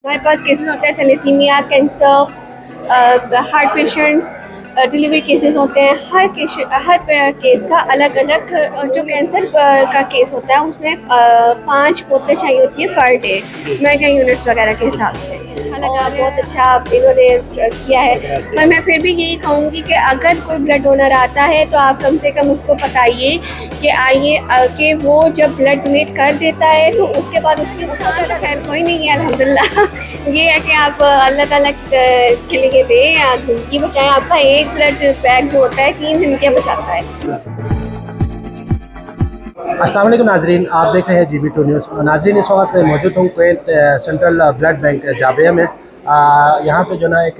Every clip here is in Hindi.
हमारे पास केसेस होते हैं thalassemia, cancer, heart patients, delivery cases होते हैं। हर केस का अलग अलग जो कैंसर का केस होता है उसमें 5 बोतलें चाहिए होती है पर डे, मेगा यूनिट्स वगैरह के हिसाब से। लगा बहुत अच्छा इन्होंने किया है, पर मैं फिर भी यही कहूँगी कि अगर कोई ब्लड डोनर आता है तो आप कम से कम उसको बताइए कि आइए कि वो जब ब्लड डोनेट कर देता है तो उसके बाद उसकी नुकसान तो खैर कोई नहीं है अल्हम्दुलिल्लाह। ये है कि आप अल्लाह ताला के लिए दें या ज़िंदगी बचाएं। आपका एक ब्लड बैग जो होता है 3 ज़िंदगियाँ बचाता है। अस्सलाम वालेकुम नाजरीन, आप देख रहे हैं GB2 न्यूज़। नाजरीन, इस वक्त मैं मौजूद हूँ Kuwait central blood bank Jabiya में। यहाँ पे जो ना एक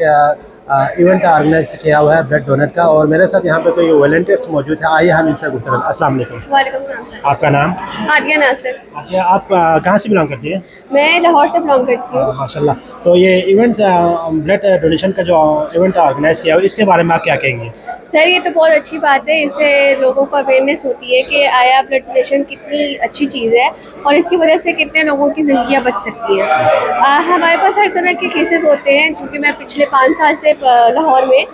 इवेंट ऑर्गेनाइज किया हुआ है ब्लड डोनेट का, और मेरे साथ यहाँ पे कोई वॉलंटियर्स मौजूद है। आइए हम इनसे गुफ्तगू। अस्सलाम वालेकुम। वालेकुम सलाम सर। आपका नाम? आदिया नासिर। आदिया, आप कहाँ से बिलोंग करती हैं? मैं लाहौर से बिलोंग करती हूँ। माशाल्लाह। तो ये इवेंट ब्लड डोनेशन का जो इवेंट ऑर्गेनाइज किया हुआ है, इसके बारे में आप क्या कहेंगे? सर ये तो बहुत अच्छी बात है, इससे लोगों को अवेयरनेस होती है कि आया ब्लड डोनेशन कितनी अच्छी चीज़ है और इसकी वजह से कितने लोगों की ज़िंदगियाँ बच सकती हैं। हमारे पास हर तरह के केसेस होते हैं, क्योंकि मैं पिछले 5 साल से लाहौर में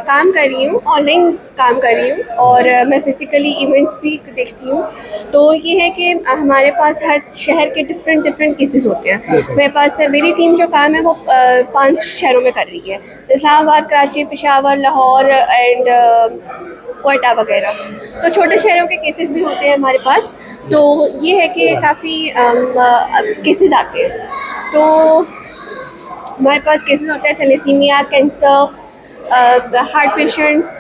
काम कर रही हूँ, ऑनलाइन काम कर रही हूँ, और मैं फिज़िकली इवेंट्स भी देखती हूँ। तो ये है कि हमारे पास हर शहर के डिफरेंट केसेस होते हैं। मेरे पास मेरी टीम जो काम है वो 5 शहरों में कर रही है, इस्लामाबाद, कराची, पेशावर, लाहौर एंड क्वेटा वगैरह। तो छोटे शहरों के केसेस भी होते हैं हमारे पास। तो ये है कि काफ़ी केसेस आते हैं। तो हमारे पास केसेस होते हैं thalassemia, cancer, heart patients,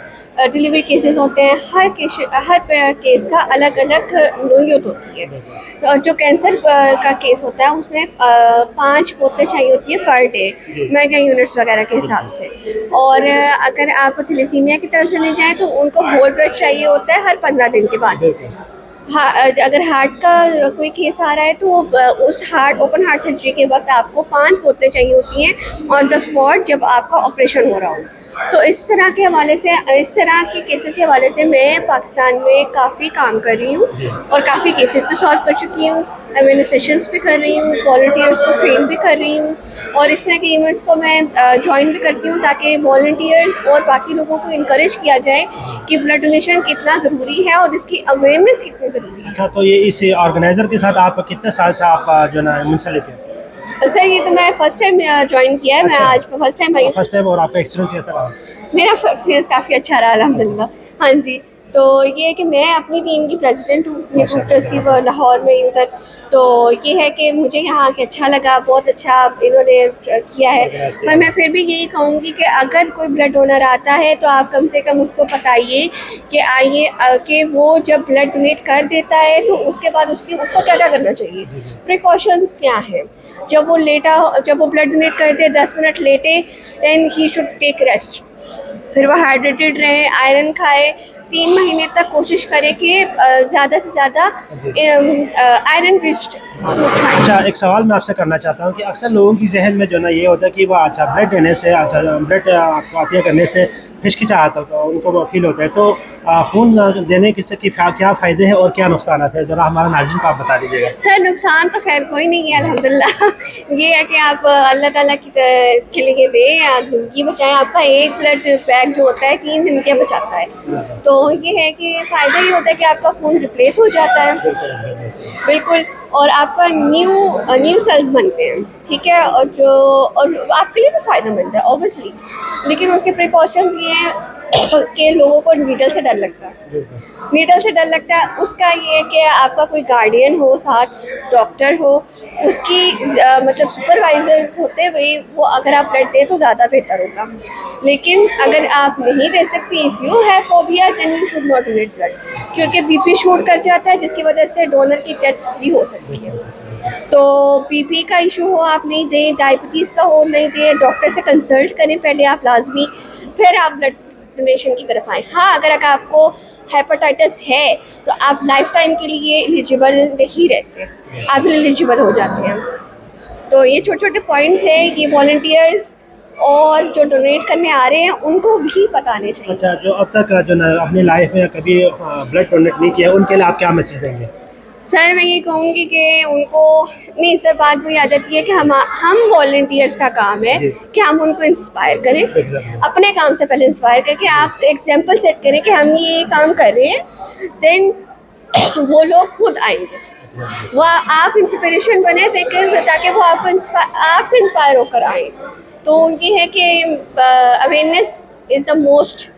delivery cases होते हैं। हर केस का अलग अलग नोयत होती है। तो जो कैंसर का केस होता है उसमें 5 बोतलें चाहिए होती है पर डे, मेगा यूनिट्स वगैरह के हिसाब से। और अगर आप थैलेसीमिया की तरफ चले जाएँ तो उनको होल ब्लड चाहिए होता है हर 15 दिन के बाद। हाँ, अगर हार्ट का कोई केस आ रहा है तो उस ओपन हार्ट सर्जरी के वक्त आपको 5 बोतलें चाहिए होती हैं ऑन द स्पॉट जब आपका ऑपरेशन हो रहा हो। तो इस तरह के केसेस के हवाले से मैं पाकिस्तान में काफ़ी काम कर रही हूँ और काफ़ी केसेस भी सॉल्व कर चुकी हूँ। अवेयरनेस सेशंस भी कर रही हूँ, वॉलंटियर्स को ट्रेन भी कर रही हूँ, और इस तरह के इवेंट्स को मैं ज्वाइन भी करती हूँ ताकि वॉलंटियर्स और बाकी लोगों को इनकरेज किया जाए कि ब्लड डोनेशन कितना ज़रूरी है और इसकी अवेयरनेस कितनी ज़रूरी है। अच्छा, तो ये इस ऑर्गेनाइजर के साथ आप कितने साल से आप जो ना मुंसलिक हैं? सर ये तो मैं फर्स्ट टाइम ज्वाइन किया है। अच्छा। मैं आज फर्स्ट टाइम आई हूँ। फर्स्ट टाइम, और आपका एक्सपीरियंस कैसा रहा? मेरा एक्सपीरियंस काफ़ी अच्छा रहा अल्हम्दुलिल्लाह। हाँ जी, तो ये है कि मैं अपनी टीम की प्रेसिडेंट हूँ रिक्रूटर्स की लाहौर में यूँ तक। तो ये है कि मुझे यहाँ आके अच्छा लगा, बहुत अच्छा इन्होंने किया है। पर मैं फिर भी यही कहूँगी कि अगर कोई ब्लड डोनर आता है तो आप कम से कम उसको बताइए कि आइए कि वो जब ब्लड डोनेट कर देता है तो उसके बाद उसको क्या क्या करना चाहिए, प्रिकॉशंस क्या है। जब वो ब्लड डोनेट कर दे 10 मिनट लेटे, then he should take rest. फिर वो हाइड्रेटेड रहे, आयरन खाए, 3 महीने तक कोशिश करें कि ज़्यादा से ज़्यादा आयरन रिच खाएं। अच्छा, एक सवाल मैं आपसे करना चाहता हूँ कि अक्सर लोगों की जहन में जो ना ये होता है कि वो अच्छा ब्लड देने से, अच्छा ब्लड आपको अतिया करने से हिचकिचाहट उनको फील होता है। तो खून देने की क्या फ़ायदे हैं और क्या नुकसान है, ज़रा हमारे नाज़रीन को आप बता दीजिएगा। सर नुकसान तो खैर कोई नहीं है अल्हम्दुलिल्लाह। ये है कि आप अल्लाह ताला के लिए दें या ज़िंदगी बचाएं। आपका एक ब्लड बैग जो होता है 3 ज़िंदगियाँ बचाता है। तो ये है कि फ़ायदा ये होता है कि आपका खून रिप्लेस हो जाता है, बिल्कुल, और आपका न्यू सेल्स बनते हैं, ठीक है, और आपके लिए भी फ़ायदेमंद है ऑब्वियसली। लेकिन उसके प्रिकॉशंस ये हैं कि लोगों को नीडल से डर लगता है। उसका ये है कि आपका कोई गार्डियन हो साथ, डॉक्टर हो, उसकी मतलब सुपरवाइज़र होते हुए वो अगर आप ब्लड दें तो ज़्यादा बेहतर होगा। लेकिन अगर आप नहीं दे सकती, if you have phobia then you should not donate blood, क्योंकि बीपी शूट कर जाता है जिसकी वजह से डोनर की डेथ भी हो सकती है। तो बीपी का इशू हो आप नहीं दें, डायबिटीज़ का हो नहीं दें, डॉक्टर से कंसल्ट करें पहले आप लाजमी, फिर आप ब्लड डोनेशन की तरफ आएँ। हाँ, अगर आपको हेपेटाइटिस है तो आप लाइफ टाइम के लिए एलिजिबल नहीं रहते, आप एलिजिबल हो जाते हैं। तो ये छोटे छोटे पॉइंट्स हैं, ये वॉलंटियर्स और जो डोनेट करने आ रहे हैं उनको भी बताने चाहिए। अच्छा, जो अब तक जो ना अपनी लाइफ में कभी ब्लड डोनेट नहीं किया, उनके लिए आप क्या मैसेज देंगे? सर मैं ये कहूँगी कि उनको नहीं सर, बात वही आ जाती है कि हम वॉलंटियर्स का काम है जी। कि हम उनको इंस्पायर करें। Exactly. अपने काम से पहले इंस्पायर करके आप एग्जांपल सेट करें कि हम ये काम कर रहे हैं, देन वो लोग खुद आएंगे। वो आप इंस्पिरेशन बने ताकि वो आपसे इंस्पायर होकर आए। तो ये है कि awareness is the most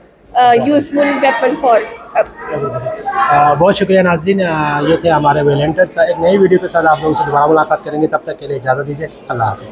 useful weapon for. बहुत शुक्रिया नाज़रीन, ये थे हमारे वॉलंटियर्स। एक नई वीडियो के साथ आप लोगों से दोबारा मुलाकात करेंगे, तब तक के लिए इजाज़त दीजिए। अल्लाह हाफ़िज़।